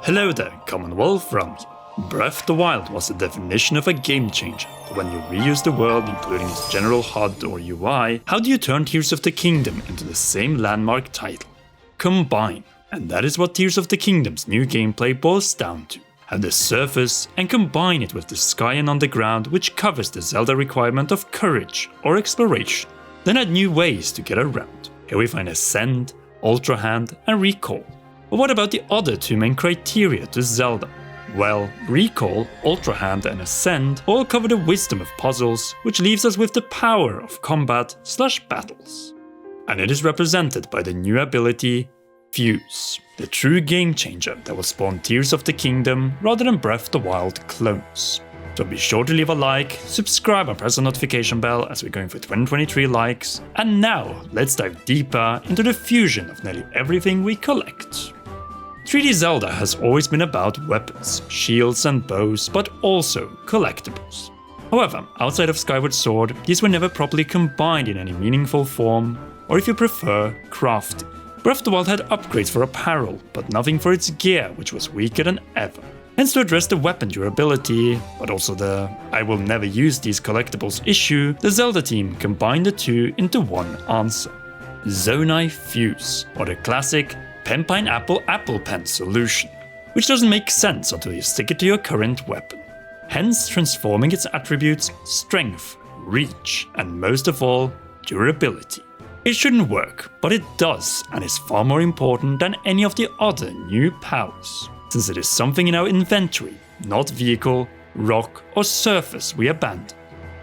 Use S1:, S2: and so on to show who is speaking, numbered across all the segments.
S1: Hello there, Commonwealth from Breath of the Wild was the definition of a game changer, but when you reuse the world including its general HUD or UI, how do you turn Tears of the Kingdom into the same landmark title? Combine. And that is what Tears of the Kingdom's new gameplay boils down to. Have the surface and combine it with the sky and underground, which covers the Zelda requirement of courage or exploration. Then add new ways to get around. Here we find Ascend, Ultra Hand and Recall. But what about the other two main criteria to Zelda? Well, Recall, Ultra Hand and Ascend all cover the wisdom of puzzles, which leaves us with the power of combat/battles. And it is represented by the new ability Fuse, the true game changer that will spawn Tears of the Kingdom rather than Breath of the Wild clones. So be sure to leave a like, subscribe and press the notification bell as we're going for 2023 likes. And now, let's dive deeper into the fusion of nearly everything we collect. 3D Zelda has always been about weapons, shields and bows, but also collectibles. However, outside of Skyward Sword, these were never properly combined in any meaningful form, or if you prefer, crafting. Breath of the Wild had upgrades for apparel, but nothing for its gear, which was weaker than ever. Hence, to address the weapon durability, but also the I will never use these collectibles issue, the Zelda team combined the two into one answer. Zonai Fuse, or the classic Pen Pineapple Apple Pen solution, which doesn't make sense until you stick it to your current weapon. Hence, transforming its attributes, strength, reach, and most of all, durability. It shouldn't work, but it does, and is far more important than any of the other new powers, since it is something in our inventory, not vehicle, rock, or surface we abandon.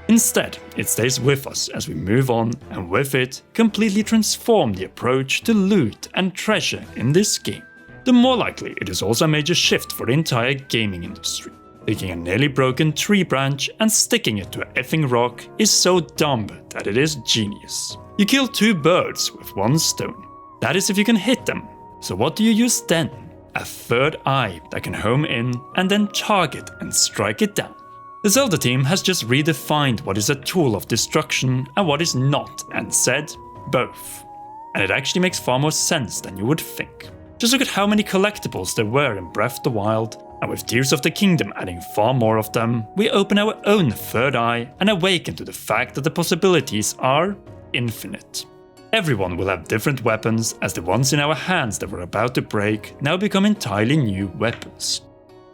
S1: Instead, it stays with us as we move on, and with it, completely transform the approach to loot and treasure in this game. The more likely it is also a major shift for the entire gaming industry. Taking a nearly broken tree branch and sticking it to a effing rock is so dumb that it is genius. You kill two birds with one stone. That is if you can hit them. So what do you use then? A third eye that can home in and then target and strike it down. The Zelda team has just redefined what is a tool of destruction and what is not, and said both. And it actually makes far more sense than you would think. Just look at how many collectibles there were in Breath of the Wild, and with Tears of the Kingdom adding far more of them, we open our own third eye and awaken to the fact that the possibilities are infinite. Everyone will have different weapons, as the ones in our hands that were about to break now become entirely new weapons.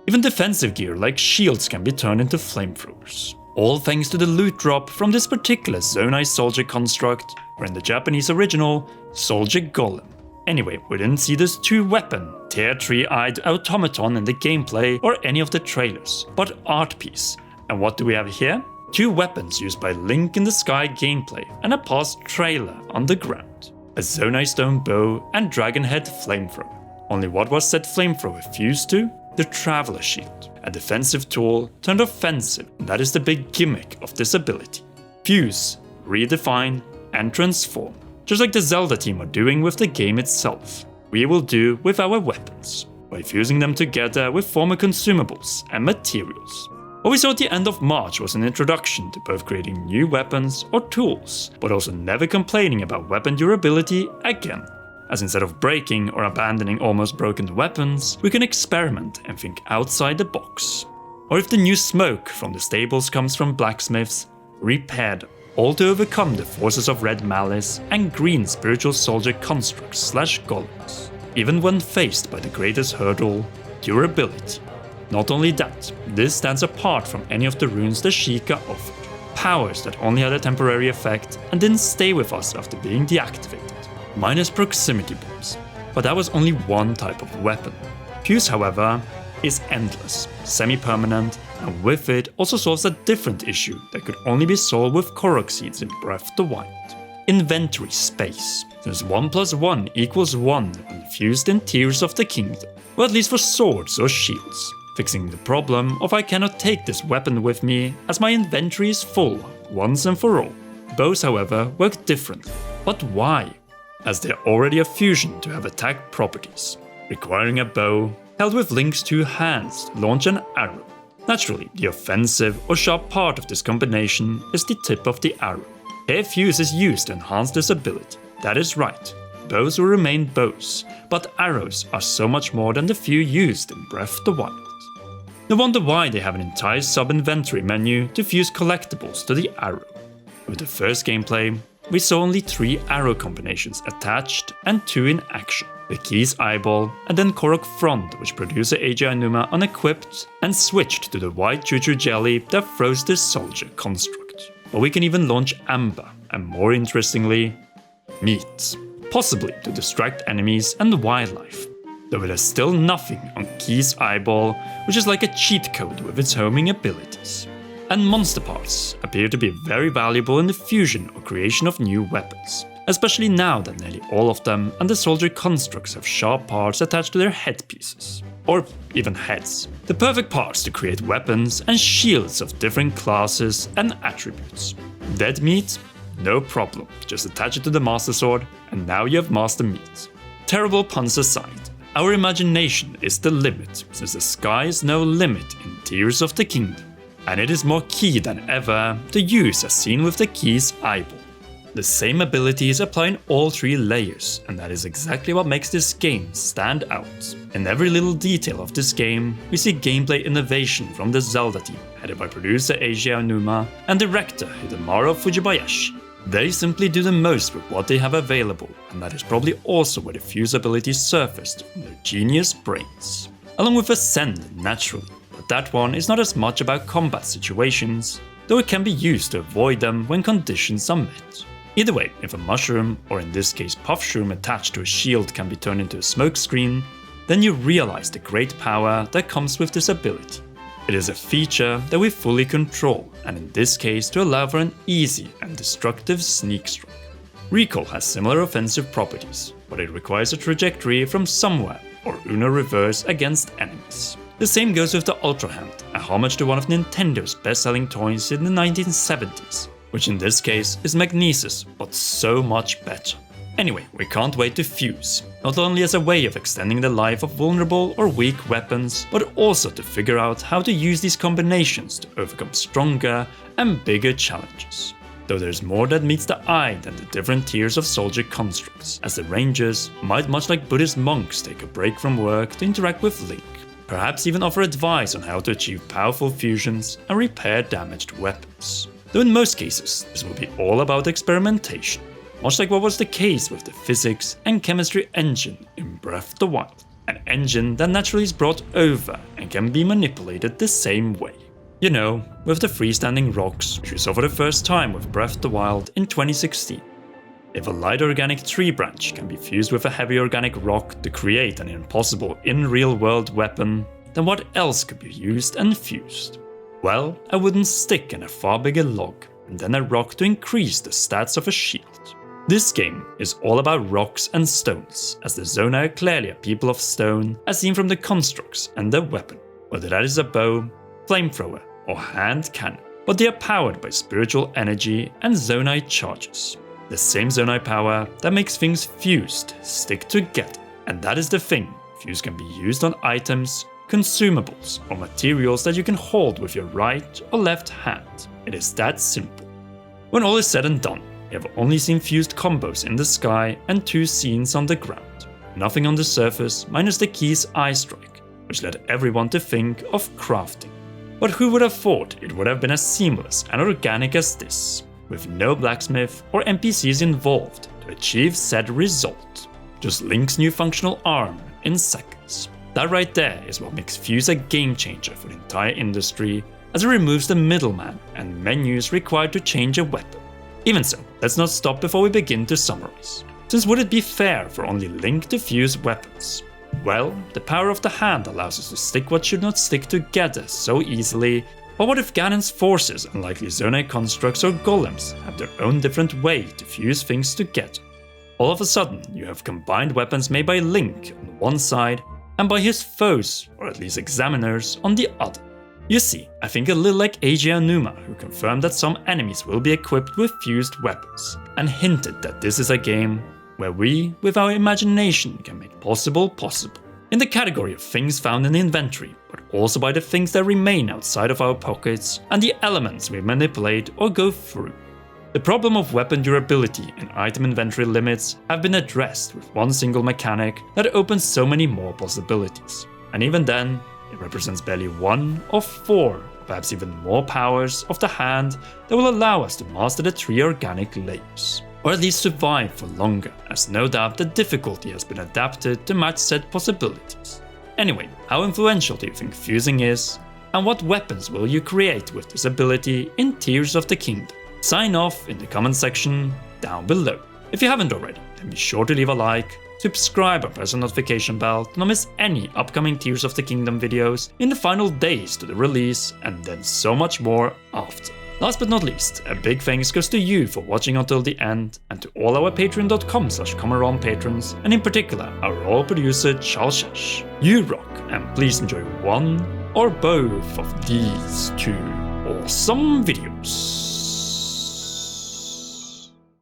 S1: Even defensive gear like shields can be turned into flamethrowers. All thanks to the loot drop from this particular Zonai Soldier construct, or in the Japanese original, Soldier Golem. Anyway, we didn't see this two-weapon, tear-tree-eyed automaton in the gameplay or any of the trailers, but art piece. And what do we have here? Two weapons used by Link in the Sky gameplay and a past trailer on the ground. A Zonai Stone bow and Dragonhead flamethrower. Only what was said flamethrower fused to? The Traveler Shield, a defensive tool turned offensive, and that is the big gimmick of this ability. Fuse, redefine, and transform. Just like the Zelda team are doing with the game itself, we will do with our weapons, by fusing them together with former consumables and materials. What we saw at the end of March was an introduction to both creating new weapons or tools, but also never complaining about weapon durability again. As instead of breaking or abandoning almost broken weapons, we can experiment and think outside the box. Or if the new smoke from the stables comes from blacksmiths, repair them, all to overcome the forces of red malice and green spiritual soldier constructs/golems, even when faced by the greatest hurdle, durability. Not only that, this stands apart from any of the runes the Sheikah offered, powers that only had a temporary effect and didn't stay with us after being deactivated. Minus proximity bombs, but that was only one type of weapon. Fuse, however, is endless, semi-permanent, and with it also solves a different issue that could only be solved with Korok seeds in Breath of the Wild. Inventory space, since 1 + 1 = 1 when fused in Tears of the Kingdom, or at least for swords or shields, fixing the problem of I cannot take this weapon with me as my inventory is full once and for all. Bows, however, work differently, but why? As they are already a fusion to have attack properties, requiring a bow held with Link's two hands to launch an arrow. Naturally, the offensive or sharp part of this combination is the tip of the arrow. Here Fuse is used to enhance this ability. That is right, bows will remain bows, but arrows are so much more than the few used in Breath of the Wild. No wonder why they have an entire sub-inventory menu to fuse collectibles to the arrow. With the first gameplay, we saw only 3 arrow combinations attached and 2 in action. The Key's Eyeball and then Korok Front, which producer AJ Aonuma unequipped and switched to the white Juju Jelly that froze the soldier construct. But we can even launch Amber, and more interestingly, Meat, possibly to distract enemies and wildlife. Though it has still nothing on Key's Eyeball, which is like a cheat code with its homing abilities. And monster parts appear to be very valuable in the fusion or creation of new weapons, especially now that nearly all of them and the soldier constructs have sharp parts attached to their headpieces, or even heads. The perfect parts to create weapons and shields of different classes and attributes. Dead meat? No problem, just attach it to the Master Sword and now you have Master Meat. Terrible puns aside, our imagination is the limit, since the sky is no limit in Tears of the Kingdom. And it is more key than ever to use as seen with the Key's Eyeball. The same abilities apply in all 3 layers, and that is exactly what makes this game stand out. In every little detail of this game, we see gameplay innovation from the Zelda team, headed by producer AJ Aonuma and director Hidemaru Fujibayashi. They simply do the most with what they have available, and that is probably also where the fuse abilities surfaced from their genius brains. Along with Ascend, naturally. But that one is not as much about combat situations, though it can be used to avoid them when conditions are met. Either way, if a mushroom, or in this case puffshroom attached to a shield can be turned into a smokescreen, then you realize the great power that comes with this ability. It is a feature that we fully control, and in this case to allow for an easy and destructive sneak strike. Recall has similar offensive properties, but it requires a trajectory from somewhere or Uno reverse against enemies. The same goes with the Ultra Hand, a homage to one of Nintendo's best-selling toys in the 1970s, which in this case is Magnesis, but so much better. Anyway, we can't wait to fuse, not only as a way of extending the life of vulnerable or weak weapons, but also to figure out how to use these combinations to overcome stronger and bigger challenges. Though there's more that meets the eye than the different tiers of soldier constructs, as the rangers might, much like Buddhist monks, take a break from work to interact with Link. Perhaps even offer advice on how to achieve powerful fusions and repair damaged weapons. Though in most cases, this will be all about experimentation, much like what was the case with the physics and chemistry engine in Breath of the Wild, an engine that naturally is brought over and can be manipulated the same way. You know, with the freestanding rocks, which we saw for the first time with Breath of the Wild in 2016. If a light organic tree branch can be fused with a heavy organic rock to create an impossible in real-world weapon, then what else could be used and fused? Well, a wooden stick and a far bigger log, and then a rock to increase the stats of a shield. This game is all about rocks and stones, as the Zona are clearly a people of stone, as seen from the constructs and their weapon, whether that is a bow, flamethrower, or hand cannon. But they are powered by spiritual energy and Zonai charges. The same Zonai power that makes things fused stick together. And that is the thing, fuse can be used on items, consumables, or materials that you can hold with your right or left hand. It is that simple. When all is said and done, we have only seen fused combos in the sky and 2 scenes on the ground. Nothing on the surface minus the Key's Eye Strike, which led everyone to think of crafting. But who would have thought it would have been as seamless and organic as this, with no blacksmith or NPCs involved to achieve said result. Just Link's new functional arm in seconds. That right there is what makes Fuse a game changer for the entire industry, as it removes the middleman and menus required to change a weapon. Even so, let's not stop before we begin to summarize. Since would it be fair for only Link to fuse weapons? Well, the power of the hand allows us to stick what should not stick together so easily. But what if Ganon's forces, unlike Zonai constructs or golems, have their own different way to fuse things together? All of a sudden, you have combined weapons made by Link on one side and by his foes, or at least examiners, on the other. You see, I think a little like AJ Aonuma, who confirmed that some enemies will be equipped with fused weapons, and hinted that this is a game where we, with our imagination, can make possible. In the category of things found in the inventory, but also by the things that remain outside of our pockets and the elements we manipulate or go through. The problem of weapon durability and item inventory limits have been addressed with one single mechanic that opens so many more possibilities. And even then, it represents barely 1 of 4, perhaps even more powers of the hand that will allow us to master the 3 organic layers. Or at least survive for longer, as no doubt the difficulty has been adapted to match said possibilities. Anyway, how influential do you think fusing is? And what weapons will you create with this ability in Tears of the Kingdom? Sign off in the comment section down below. If you haven't already, then be sure to leave a like, subscribe and press the notification bell to not miss any upcoming Tears of the Kingdom videos in the final days to the release, and then so much more after. Last but not least, a big thanks goes to you for watching until the end, and to all our patreon.com/CommonROM patrons, and in particular our royal producer Charles Shash. You rock, and please enjoy one or both of these 2 awesome videos.